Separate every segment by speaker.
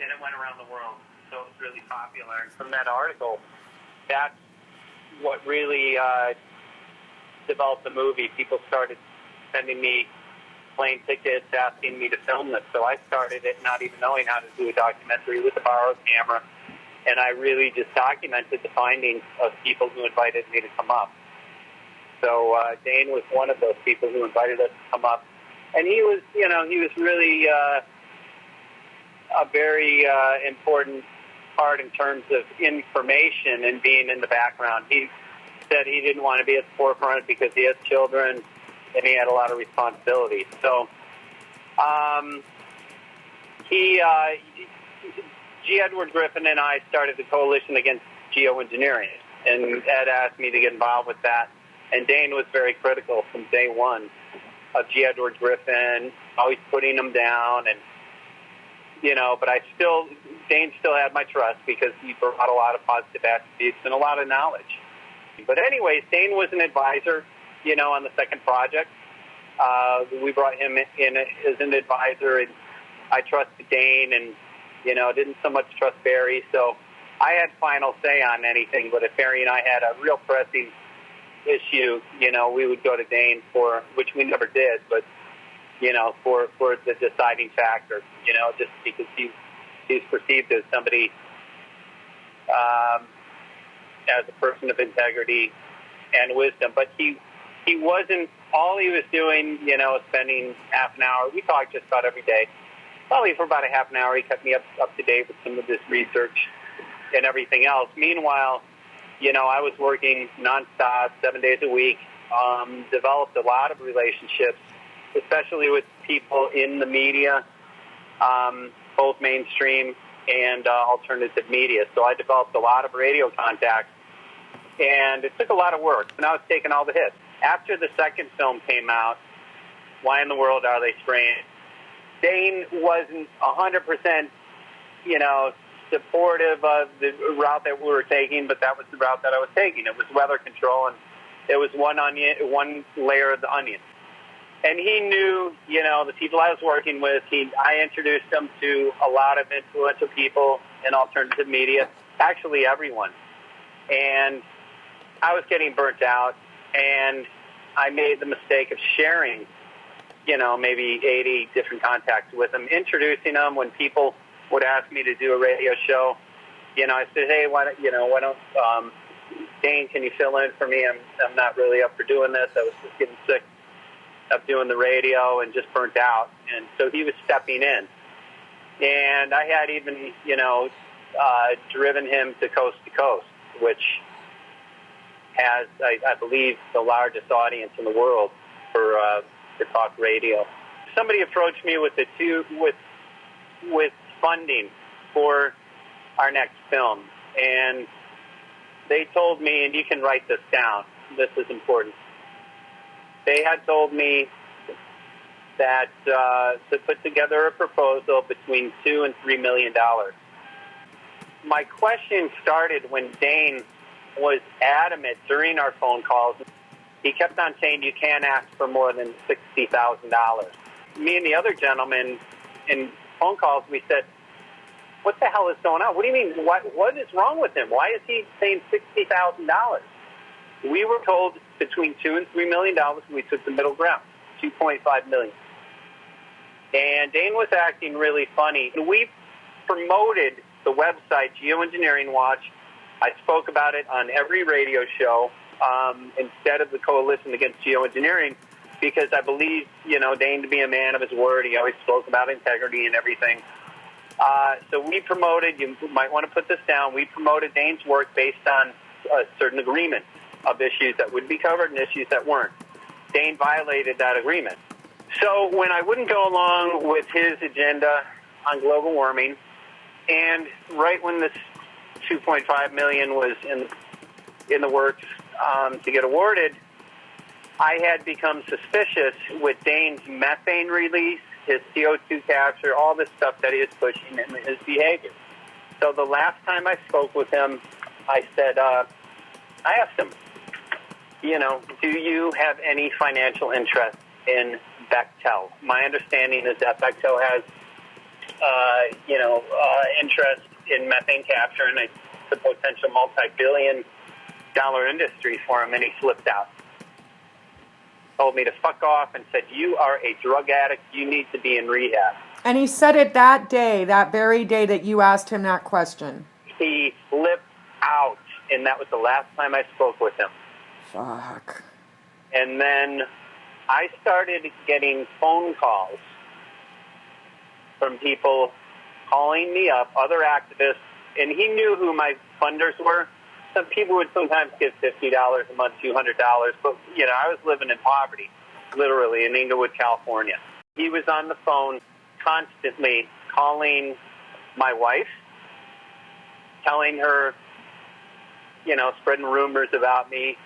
Speaker 1: and it went around the world, so it was really popular. And from that article, that's what really developed the movie. People started sending me plane tickets, asking me to film this. So I started it not even knowing how to do a documentary with a borrowed camera, and I really just documented the findings of people who invited me to come up. So Dane was one of those people who invited us to come up, and he was really a very important part in terms of information and being in the background. He said he didn't want to be at the forefront because he has children and he had a lot of responsibilities. So G. Edward Griffin and I started the coalition against geoengineering, and Ed asked me to get involved with that. And Dane was very critical from day one of G. Edward Griffin, always putting him down, and but Dane still had my trust because he brought a lot of positive attributes and a lot of knowledge. But anyways, Dane was an advisor, on the second project. We brought him in as an advisor, and I trusted Dane and, didn't so much trust Barry. So I had final say on anything, but if Barry and I had a real pressing issue, we would go to Dane which we never did, but, for the deciding factor, just because he's perceived as somebody, as a person of integrity and wisdom. But he wasn't, all he was doing, spending half an hour. We talked just about every day. Probably for about a half an hour, he kept me up to date with some of this research and everything else. Meanwhile, I was working nonstop, 7 days a week, developed a lot of relationships, especially with people in the media, both mainstream and alternative media. So I developed a lot of radio contacts, and it took a lot of work. And I was taking all the hits. After the second film came out, Why in the World Are They Strange? Dane wasn't 100%, supportive of the route that we were taking, but that was the route that I was taking. It was weather control, and it was one layer of the onion. And he knew, the people I was working with, I introduced him to a lot of influential people in alternative media, actually everyone. And I was getting burnt out, and I made the mistake of sharing, maybe 80 different contacts with him, introducing them when people would ask me to do a radio show. I said, hey, why don't Dane, can you fill in for me? I'm not really up for doing this. I was just getting sick of doing the radio and just burnt out. And so he was stepping in. And I had even, driven him to Coast, which has, I believe, the largest audience in the world for talk radio. Somebody approached me with with funding for our next film, and they told me, and you can write this down, this is important. They had told me that to put together a proposal between $2 and $3 million. My question started when Dane was adamant during our phone calls. He kept on saying you can't ask for more than $60,000. Me and the other gentleman in phone calls, we said, what the hell is going on? What do you mean? What is wrong with him? Why is he saying $60,000? We were told between $2 and $3 million. We took the middle ground, $2.5 million. And Dane was acting really funny. We promoted the website Geoengineering Watch. I spoke about it on every radio show instead of the Coalition Against Geoengineering, because I believe, Dane to be a man of his word. He always spoke about integrity and everything. So we promoted, you might want to put this down, we promoted Dane's work based on a certain agreement of issues that would be covered and issues that weren't. Dane violated that agreement. So when I wouldn't go along with his agenda on global warming, and right when this $2.5 million was in the works to get awarded, I had become suspicious with Dane's methane release, his CO2 capture, all this stuff that he was pushing in his behavior. So the last time I spoke with him, I said, I asked him, do you have any financial interest in Bechtel? My understanding is that Bechtel has interest in methane capture, and it's a potential multi-billion-dollar industry for him, and he flipped out. Told me to fuck off and said, "You are a drug addict. You need to be in rehab."
Speaker 2: And he said it that day, that very day that you asked him that question.
Speaker 1: He flipped out, and that was the last time I spoke with him.
Speaker 2: Fuck.
Speaker 1: And then I started getting phone calls from people calling me up, other activists, and he knew who my funders were. Some people would sometimes give $50 a month, $200, but, I was living in poverty, literally, in Inglewood, California. He was on the phone constantly calling my wife, telling her, spreading rumors about me.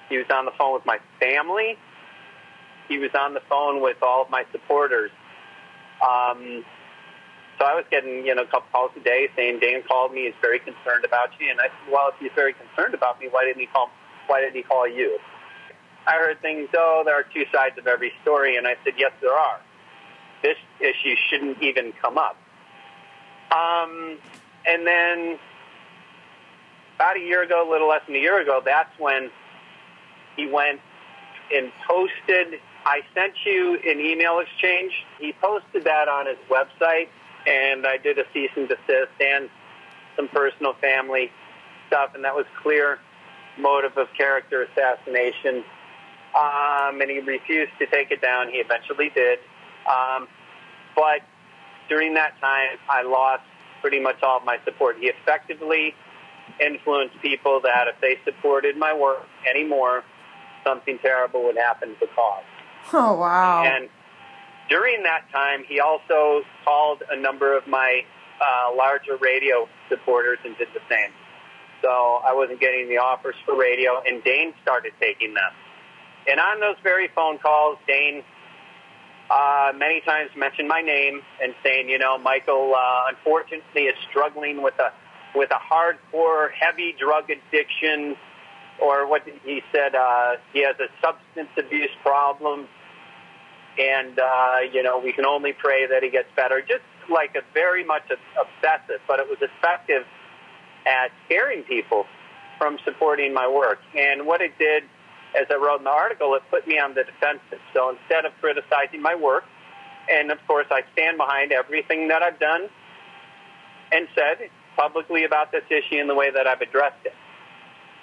Speaker 1: He was on the phone with my family. He was on the phone with all of my supporters. So I was getting, a couple calls a day saying, "Dane called me. He's very concerned about you." And I said, "Well, if he's very concerned about me, why didn't he call you?" I heard things, there are two sides of every story. And I said, "Yes, there are. This issue shouldn't even come up." And then about a year ago, a little less than a year ago, that's when he went and posted, "I sent you an email exchange." He posted that on his website, and I did a cease and desist and some personal family stuff, and that was clear motive of character assassination. And he refused to take it down. He eventually did. But during that time, I lost pretty much all of my support. He effectively influenced people that if they supported my work anymore, something terrible would happen to the cause.
Speaker 2: Oh, wow.
Speaker 1: And during that time, he also called a number of my larger radio supporters and did the same. So I wasn't getting the offers for radio, and Dane started taking them. And on those very phone calls, Dane many times mentioned my name and saying, Michael, unfortunately, is struggling with a hardcore, heavy drug addiction, or what he said, he has a substance abuse problem, and, we can only pray that he gets better. Just like a very much obsessive, but it was effective at scaring people from supporting my work. And what it did, as I wrote in the article, it put me on the defensive. So instead of criticizing my work, and of course I stand behind everything that I've done and said publicly about this issue in the way that I've addressed it.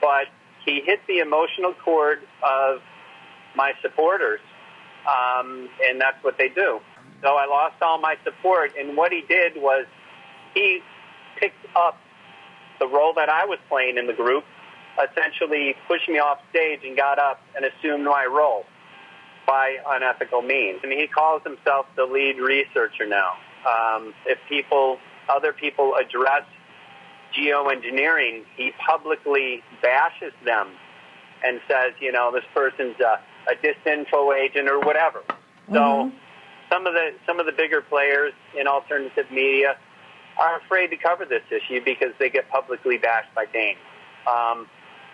Speaker 1: But he hit the emotional chord of my supporters, and that's what they do. So I lost all my support, and what he did was he picked up the role that I was playing in the group, essentially pushed me off stage and got up and assumed my role by unethical means. And he calls himself the lead researcher now. If other people address geoengineering, he publicly bashes them and says, this person's a disinfo agent or whatever. Mm-hmm. So some of the bigger players in alternative media are afraid to cover this issue because they get publicly bashed by Dane.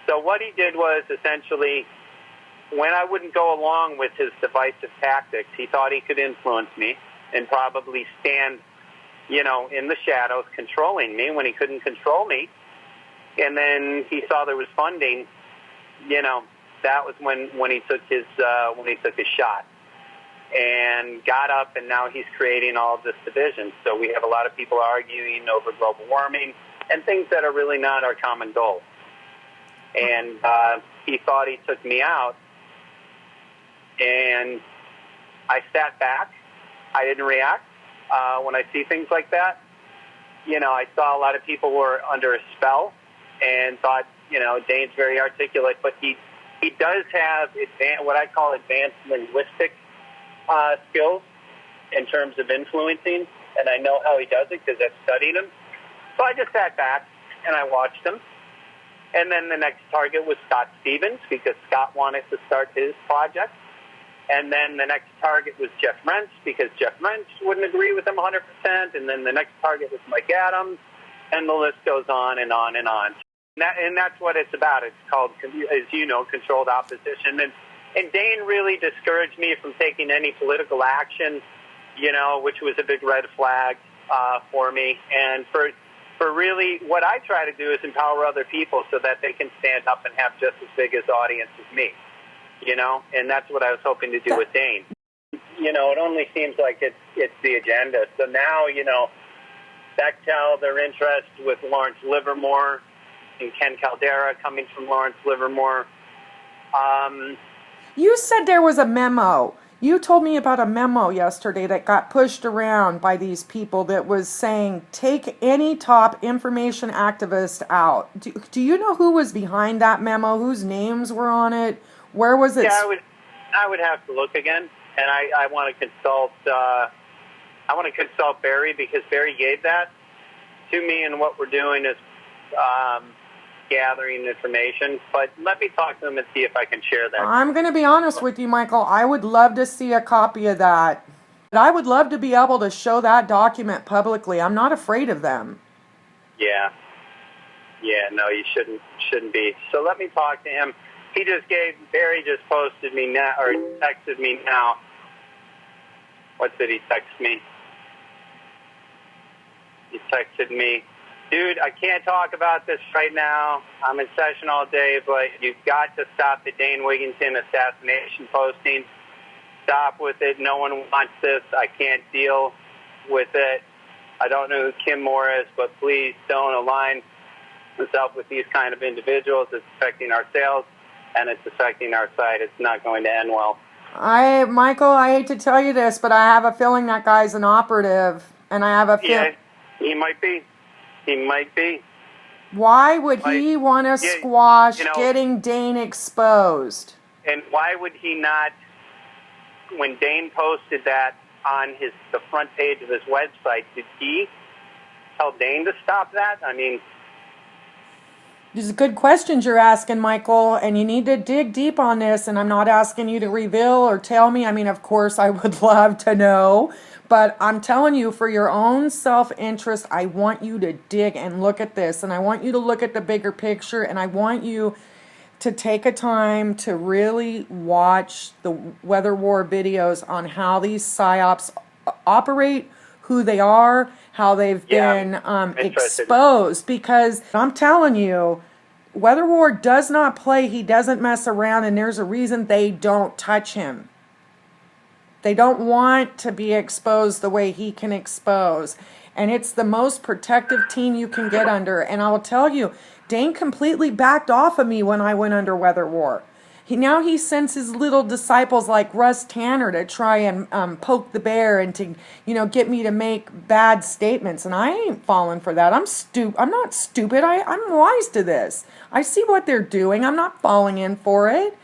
Speaker 1: So what he did was essentially, when I wouldn't go along with his divisive tactics, he thought he could influence me and probably stand, in the shadows controlling me when he couldn't control me. And then he saw there was funding, that was when he took his shot and got up, and now he's creating all of this division. So we have a lot of people arguing over global warming and things that are really not our common goal. And he thought he took me out, and I sat back. I didn't react when I see things like that. I saw a lot of people were under a spell and thought, Dane's very articulate, but he does have what I call advanced linguistic skills in terms of influencing, and I know how he does it because I've studied him. So I just sat back and I watched him. And then the next target was Scott Stevens, because Scott wanted to start his project. And then the next target was Jeff Rentz, because Jeff Rentz wouldn't agree with him 100%. And then the next target was Mike Adams. And the list goes on and on and on. And that's what it's about. It's called, as you know, controlled opposition. And Dane really discouraged me from taking any political action, which was a big red flag. for me. And for really, what I try to do is empower other people so that they can stand up and have just as big an audience as me, and that's what I was hoping to do with Dane. It only seems like it's the agenda. So now, Bechtel, their interest with Lawrence Livermore and Ken Caldera coming from Lawrence Livermore.
Speaker 2: You said there was a memo. You told me about a memo yesterday that got pushed around by these people that was saying, take any top information activist out. Do you know who was behind that memo? Whose names were on it? Where was it?
Speaker 1: Yeah, I would have to look again, and I want to consult. I want to consult Barry, because Barry gave that to me, and what we're doing is gathering information. But let me talk to them and see if I can share that.
Speaker 2: I'm going to be honest with you, Michael. I would love to see a copy of that. I would love to be able to show that document publicly. I'm not afraid of them.
Speaker 1: Yeah, no, you shouldn't be. So let me talk to him. Barry just posted me now, or texted me now. What did he text me? He texted me, dude, I can't talk about this right now. I'm in session all day, but you've got to stop the Dane Wigington assassination posting. Stop with it. No one wants this. I can't deal with it. I don't know who Kim Moore is, but please don't align yourself with these kind of individuals. It's affecting our sales, and it's affecting our site. It's not going to end well.
Speaker 2: Michael, I hate to tell you this, but I have a feeling that guy's an operative, and I have a feeling...
Speaker 1: Yeah, he might be. He might be.
Speaker 2: Why would he want to squash getting Dane exposed?
Speaker 1: And why would he not, when Dane posted that on the front page of his website, did he tell Dane to stop that? I mean...
Speaker 2: These are good questions you're asking, Michael, and you need to dig deep on this, and I'm not asking you to reveal or tell me. I mean, of course, I would love to know, but I'm telling you, for your own self-interest, I want you to dig and look at this, and I want you to look at the bigger picture, and I want you to take a time to really watch the Weather War videos on how these psyops operate, who they are, how they've been exposed, because I'm telling you, Weather War does not play, he doesn't mess around, and there's a reason they don't touch him. They don't want to be exposed the way he can expose, and it's the most protective team you can get under. And I will tell you, Dane completely backed off of me when I went under Weather War. Now he sends his little disciples like Russ Tanner to try and poke the bear and to, get me to make bad statements. And I ain't falling for that. I'm not stupid. I'm wise to this. I see what they're doing. I'm not falling in for it.